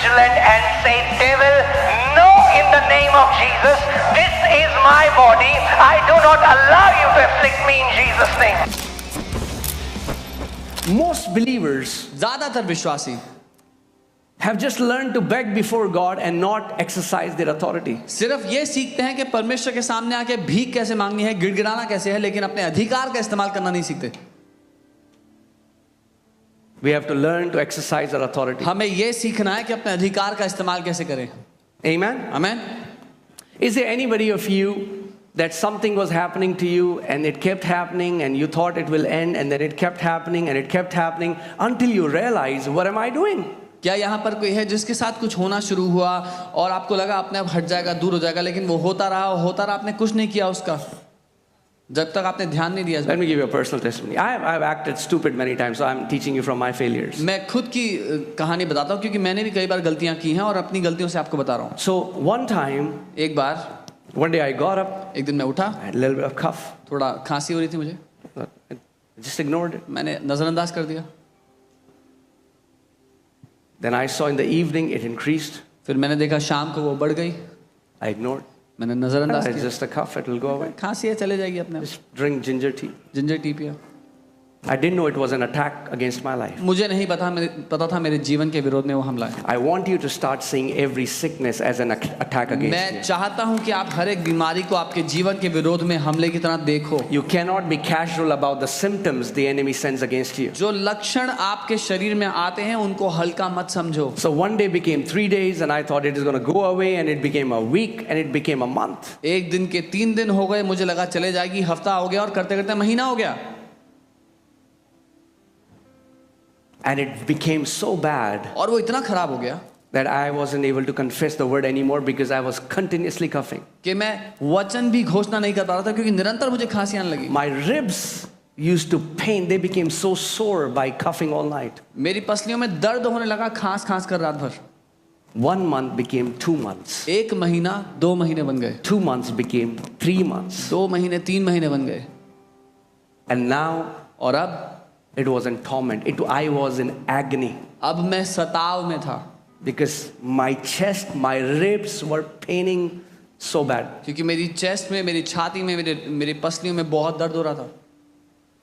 vigilant and say, devil, no, in the name of Jesus, this is my body. I do not allow you to afflict me in Jesus' name. Most believers ज्यादातर विश्वासी have just learned to beg before God and not exercise their authority. सिर्फ ये सीखते हैं कि परमेश्वर के सामने आके भीख कैसे मांगनी है, गिड़गिड़ाना कैसे है, लेकिन अपने अधिकार का इस्तेमाल करना नहीं सीखते. We have to learn to exercise our authority. हमें ये सीखना है कि अपने अधिकार का इस्तेमाल कैसे करें. Amen? आमीन. Is there anybody of you that something was happening to you and it kept happening and you thought it will end and then it kept happening and it kept happening until you realize, what am I doing? क्या यहाँ पर कोई है जिसके साथ कुछ होना शुरू हुआ और आपको लगा अपने आप हट जाएगा, दूर हो जाएगा, लेकिन वो होता रहा, आपने कुछ नहीं किया उसका, जब तक आपने ध्यान नहीं दिया. Let me give you a personal testimony. I've acted stupid many times, so I'm teaching you from my failures. मैं खुद की कहानी बताता हूँ क्योंकि मैंने भी कई बार गलतियाँ की हैं और अपनी गलतियों से आपको बता रहा हूँ. So one time, एक बार, one day I got up, एक दिन मैं उठा, I had a little bit of cough. थोड़ा खांसी हो रही थी मुझे, I just ignored it. मैंने नज़रअंदाज कर दिया. Then I saw in the evening it increased. फिर मैंने देखा शाम को वो बढ़ गई, I ignored. मैंने नज़रअंदाज It's किया. just a cough, it will go away. खांसी है, चले जाएगी अपने आप. Just drink ginger tea. Ginger tea पिया. I didn't know it was an attack against my life. मुझे नहीं पता था मेरे जीवन के विरोध में वो हमला है. I want you to start seeing every sickness as an attack against मैं you. चाहता हूं कि आप हर एक बीमारी को आपके जीवन के विरोध में हमले की तरह देखो. You cannot be casual about the symptoms the enemy sends against you. जो लक्षण आपके शरीर में आते हैं उनको हल्का मत समझो. So one day became 3 days and I thought it is going to go away and it became a week and it became a month. एक दिन के 3 दिन हो गए, मुझे लगा चले जाएगी, हफ्ता हो गया और करते करते महीना हो गया. And it became so bad और वो इतना खराब हो गया that I wasn't able to confess the word anymore because I was continuously coughing. कि मैं वचन भी घोषणा नहीं कर पा रहा था क्योंकि निरंतर मुझे खांसी आने लगी. My ribs used to pain. They became so sore by coughing all night. मेरी पसलियों में दर्द होने लगा खांस खांस कर रात भर. 1 month became 2 months. 1 महीना 2 महीने बन गए. 2 months became 3 months. 2 महीने 3 महीने बन गए. And now और अब it was in torment. I was in agony. अब मैं सताव में था Because my chest, my ribs were paining so bad. क्योंकि मेरी चेस्ट में, मेरी छाती में, मेरी पसलियों में बहुत दर्द हो रहा था.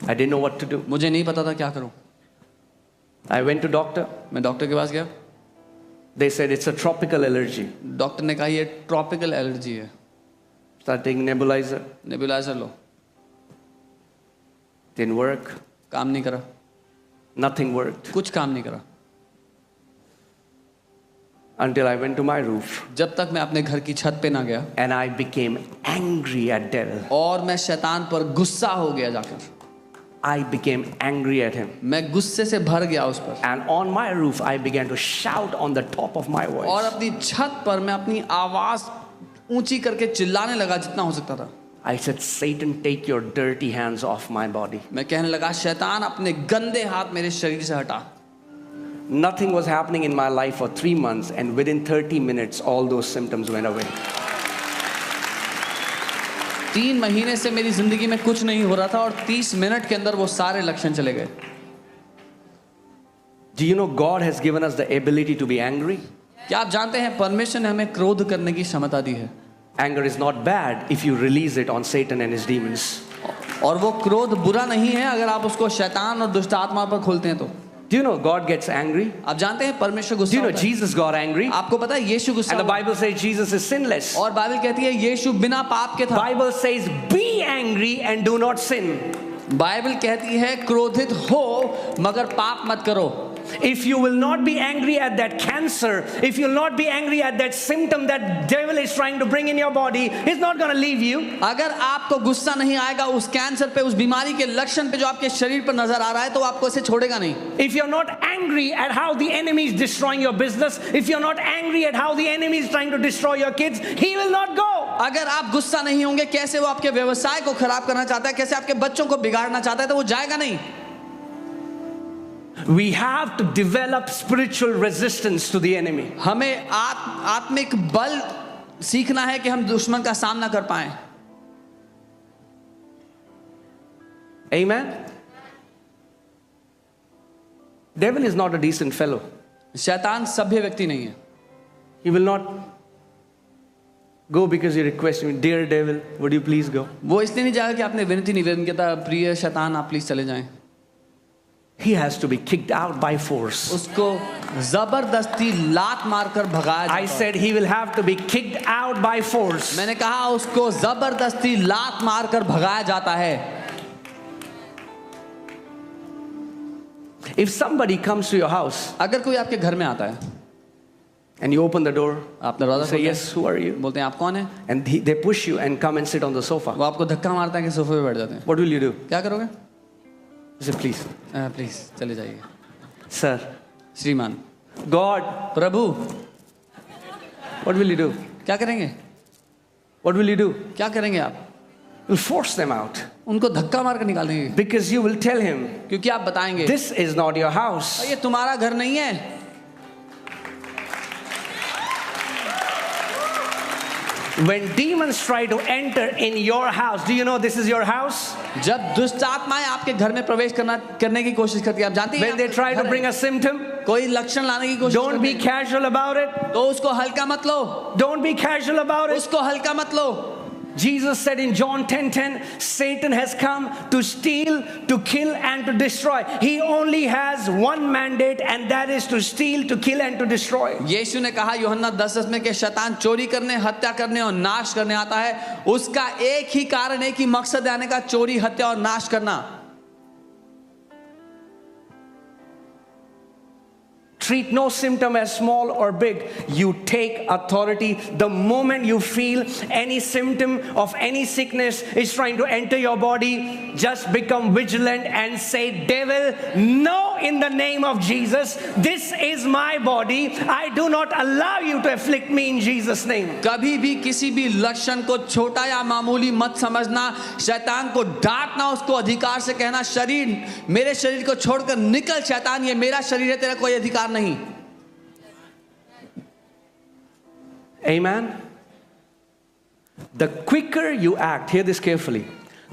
I didn't know what to do. मुझे नहीं पता था क्या करूं. I went to doctor. मैं डॉक्टर के पास गया. They said it's a tropical allergy. Doctor ने कहा ये ट्रॉपिकल एलर्जी है. Start taking nebulizer. Nebuliser low. Didn't work. काम नहीं करा. Nothing worked. कुछ काम नहीं करा. Until I went to my roof. जब तक मैं अपने घर की छत पे ना गया. And I became angry at devil. और मैं शैतान पर गुस्सा हो गया जाकर. I became angry at him. मैं गुस्से से भर गया उस पर. And on my roof, I began to shout on the top of my voice. और अपनी छत पर मैं अपनी आवाज ऊंची करके चिल्लाने लगा जितना हो सकता था. I said, Satan, take your dirty hands off my body. मैं कहने लगा शैतान अपने गंदे हाथ मेरे शरीर से हटा. Nothing was happening in my life for 3 months, and within 30 minutes, all those symptoms went away. 3 महीने से मेरी जिंदगी में कुछ नहीं हो रहा था और 30 मिनट के अंदर वो सारे लक्षण चले गए. Do you know God has given us the ability to be angry? क्या आप जानते हैं परमेश्वर ने हमें क्रोध करने की क्षमता दी है. Anger is not bad if you release it on Satan and his demons. और वो क्रोध बुरा नहीं है अगर आप उसको शैतान और दुष्ट आत्मा पर खोलते हैं तो. Do you know God gets angry? आप जानते हैं परमेश्वर Do गुस्सा you know होता है. Jesus got angry? आपको पता है यीशु गुस्सा And the हुआ. Bible says Jesus is sinless. और बाइबल कहती है यीशु बिना पाप के था. Bible says be angry and do not sin. Bible कहती है क्रोधित हो मगर पाप मत करो. If you will not be angry at that cancer, if you'll not be angry at that symptom that devil is trying to bring in your body, it's not going to leave you. अगर आपको गुस्सा नहीं आएगा उस cancer पे, उस बीमारी के लक्षण पे जो आपके शरीर पर नजर आ रहा है, तो आपको इसे छोड़ेगा नहीं. If you're not angry at how the enemy is destroying your business, if you're not angry at how the enemy is trying to destroy your kids, he will not go. अगर आप गुस्सा नहीं होंगे कैसे वो आपके व्यवसाय को खराब करना चाहता है, कैसे आपके बच्चों को बिगाड़ना चाहता है, तो वो जाएगा नहीं. We have to develop spiritual resistance to the enemy. हमें आत्मिक बल सीखना है कि हम दुश्मन का सामना कर पाएं. Amen. Devil is not a decent fellow. शैतान सभ्य व्यक्ति नहीं है. He will not go because you request him, dear devil, would you please go? वो इसलिए नहीं जाएगा कि आपने विनती निवेदन किया था, प्रिय शैतान आप प्लीज चले जाएं। He has to be kicked out by force. उसको जबरदस्ती लात मारकर भगाया I जाता है। said he will have to be kicked out by force. मैंने कहा उसको जबरदस्ती लात मारकर भगाया जाता है। If somebody comes to your house अगर कोई आपके घर में आता है, and you open the door, आप दरवाजा say, खोलते yes, who are you? हैं, बोलते हैं आप कौन है, And they push you and come and sit on the sofa. वो आपको धक्का मारता है कि सोफे पे बैठ जाते हैं, What will you do? क्या करोगे? You say, please, प्लीज चले जाइए। sir, श्रीमान, God, Prabhu, what will you do? क्या करेंगे? What will you do? क्या करेंगे आप? You'll force them out. उनको धक्का मार कर निकाल देंगे, Because you will tell him, क्योंकि आप बताएंगे this is not your house. ये तुम्हारा घर नहीं है। When demons try to enter in your house, do you know this is your house? जब दुष्ट आत्माएं आपके घर में प्रवेश करने की कोशिश करती है, आप जानते हैं When they try to bring a symptom, कोई लक्षण लाने की कोशिश don't be करती है, casual about it. तो उसको हल्का मत लो, Don't be casual about it. उसको हल्का मत लो। Jesus said in John 10:10, Satan has come to steal, to kill, and to destroy. He only has one mandate, and that is to steal, to kill, and to destroy. यीशु ने कहा यूहन्ना 10:10 में कि शैतान चोरी करने, हत्या करने और नाश करने आता है। उसका एक ही कारण, एक ही मकसद है आने का, चोरी, हत्या और नाश करना। Treat no symptom as small or big. You take authority. The moment you feel any symptom of any sickness is trying to enter your body, just become vigilant and say, devil, no, in the name of Jesus. This is my body. I do not allow you to afflict me in Jesus' name. कभी भी किसी भी लक्षण को छोटा या मामूली मत समझना, शैतान को डांटना, उसको अधिकार से कहना, शरीर, मेरे शरीर को छोड़कर निकल शैतान, ये मेरा शरीर है, तेरा कोई अधिकार नहीं। Amen. The quicker you act, hear this carefully.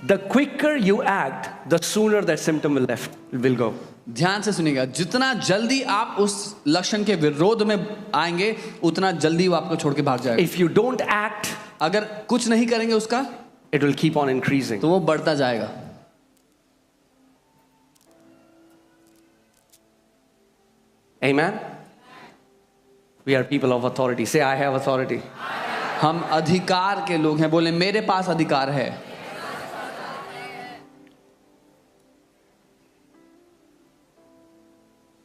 The quicker you act, the sooner that symptom will go. ध्यान से सुनिएगा, जितना जल्दी आप उस लक्षण के विरोध में आएंगे, उतना जल्दी वो आपको छोड़ के भाग जाएगा। If you don't act, अगर कुछ नहीं करेंगे उसका, it will keep on increasing. तो वो बढ़ता जाएगा। Amen. We are people of authority. Say, I have authority. हम अधिकार के लोग हैं, बोले मेरे पास अधिकार है।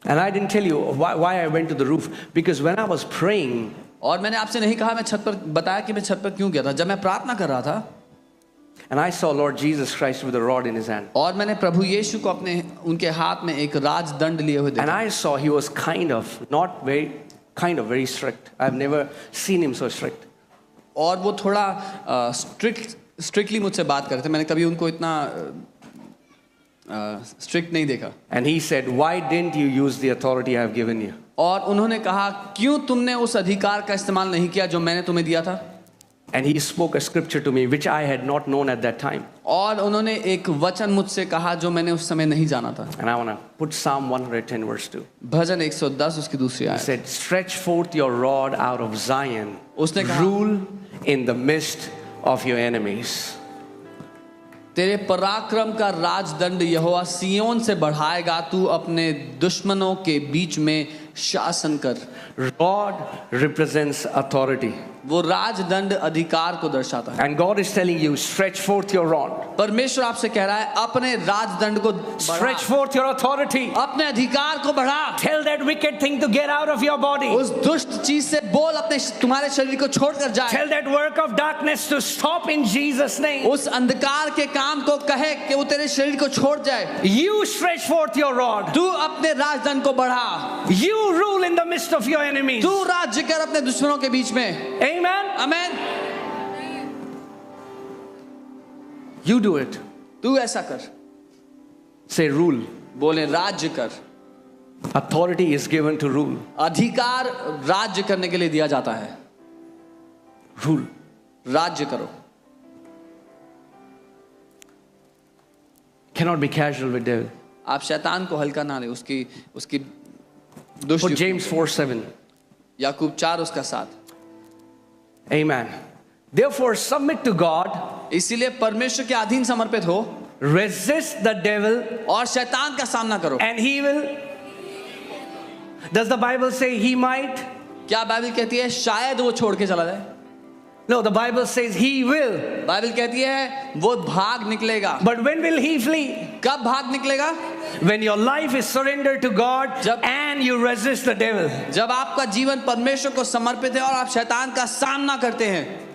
And I didn't tell you why I went to the roof. Because when I was praying, और मैंने आपसे नहीं कहा मैं छत पर, बताया कि मैं छत पर क्यों गया था। जब मैं प्रार्थना कर रहा था, and I saw Lord Jesus Christ with a rod in his hand. और मैंने प्रभु यीशु को अपने उनके हाथ में एक राजदंड लिए हुए And देखा, I saw he was kind of very strict. I've never seen him so strict. और वो थोड़ा स्ट्रिक्टली मुझसे बात करते थे। मैंने कभी उनको इतना स्ट्रिक्ट नहीं देखा। And he said, why didn't you use the authority I have given you? और उन्होंने कहा, क्यों तुमने उस अधिकार का इस्तेमाल नहीं किया जो मैंने तुम्हें दिया था? And he spoke a scripture to me which I had not known at that time. और उन्होंने एक वचन मुझसे कहा जो मैंने उस समय नहीं जाना था। And I want to put Psalm 110 verse 2. भजन 110 उसकी दूसरी He आयत। said, stretch forth your rod out of Zion. उसने कहा, Rule in the midst of your enemies. तेरे पराक्रम का राजदंड यहोवा सियोन से बढ़ाएगा, तू अपने दुश्मनों के बीच में शासन कर। Rod represents authority. वो राजदंड अधिकार को दर्शाता है। And God is telling you, stretch forth your rod. परमेश्वर आपसे कह रहा है, अपने राजदंड को Stretch बढ़ा, forth your authority. अपने अधिकार को बढ़ा। Tell that wicked thing to get out of your body. उस दुष्ट चीज से बोल, अपने तुम्हारे शरीर को छोड़कर जाए। Tell that work of darkness to stop in Jesus' name. उस अंधकार के काम को कहे कि वो तेरे शरीर को छोड़ जाए। You stretch forth your rod. तू अपने राजदंड को बढ़ा, You rule in the midst of your enemies. तू राज्य कर अपने दुश्मनों के बीच में। Amen. Amen. You do it. तू ऐसा कर, Say rule. बोले राज्य कर। Authority is given to rule. अधिकार राज्य करने के लिए दिया जाता है। Rule. राज्य करो। Cannot be casual with devil. आप शैतान को हल्का ना ले, उसकी Put दुष्ट। James 4:7. याकूब 4 उसका 7। Amen. Therefore, submit to God, इसीलिए परमेश्वर के अधीन समर्पित हो resist the devil, और शैतान का सामना करो। and he will. Does the Bible say he might? क्या बाइबल कहती है शायद वो छोड़ के चला जाए? No, the Bible says he will. Bible कहती है वो भाग निकलेगा। But when will he flee? कब भाग निकलेगा? When your life is surrendered to God जब- and you resist the devil. जब आपका जीवन परमेश्वर को समर्पित है और आप शैतान का सामना करते हैं।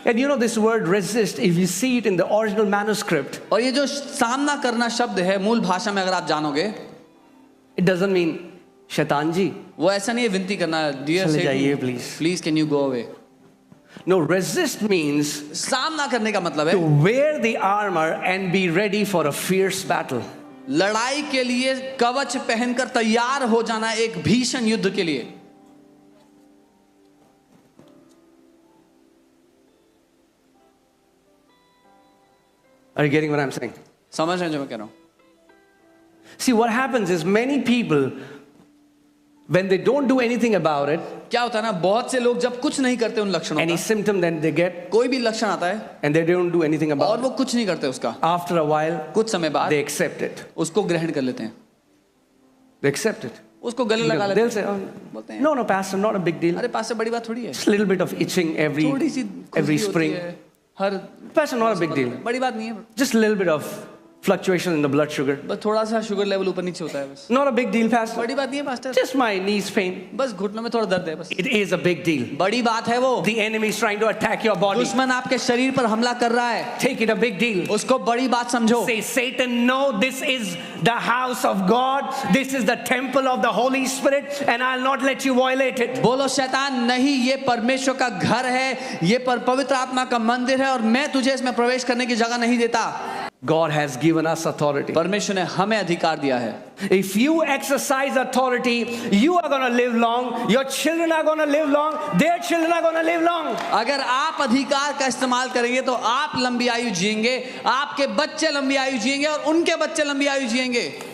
And you know this word resist, if you see it in the original manuscript, और ये जो सामना करना शब्द है मूल भाषा में अगर आप जानोगे, it doesn't mean शैतान जी. वो ऐसा नहीं है विनती करना डियर चले जाइए, please. Please can you go away. No, resist means सामना करने का मतलब to है wear the armor and be ready for a fierce battle. लड़ाई के लिए कवच पहनकर तैयार हो जाना एक भीषण युद्ध के लिए। Are you getting what I'm saying? समझ रहे हैं जो मैं कह रहा हूं? See, what happens is many people, when they don't do anything about it, क्या होता है ना, बहुत से लोग जब कुछ नहीं करते उन लक्षणों any का, symptom then they get, कोई भी लक्षण आता है and they don't do anything और about वो कुछ नहीं करते उसका, it, after a while, कुछ समय बाद they accept it. उसको ग्रहण कर लेते हैं, They accept it. उसको गले लगा लेते They'll हैं, say, oh, बोलते हैं no, no, Pastor, not a big deal. अरे पास से बड़ी बात थोड़ी है, Just a little bit of itching थोड़ी सी every खुजली होती spring. है, हर Pastor, not a big deal. बड़ी बात नहीं है, Just a little bit of fluctuation in the blood sugar. बस थोड़ा सा शुगर लेवल ऊपर नीचे होता है, बस Not a big deal, Pastor. बड़ी बात नहीं है pastor, Just my knees pain. बस घुटनों में थोड़ा दर्द है, बस It is a big deal. बड़ी बात है वो। The enemy is trying to attack your body. दुश्मन आपके शरीर पर हमला कर रहा है, Take it a big deal. उसको बड़ी बात समझो। Say, Satan, no, this is the house of God. This is the temple of the Holy Spirit, and I'll not let you violate it. बोलो शैतान नहीं, ये परमेश्वर का घर है, ये पवित्र आत्मा का मंदिर है और मैं तुझे इसमें प्रवेश करने की जगह नहीं देता। God has given us authority. परमेश्वर ने हमें अधिकार दिया है। If you exercise authority, you are going to live long. Your children are going to live long. Their children are going to live long. अगर आप अधिकार का इस्तेमाल करेंगे तो आप लंबी आयु जिएंगे, आपके बच्चे लंबी आयु जिएंगे और उनके बच्चे लंबी आयु जिएंगे।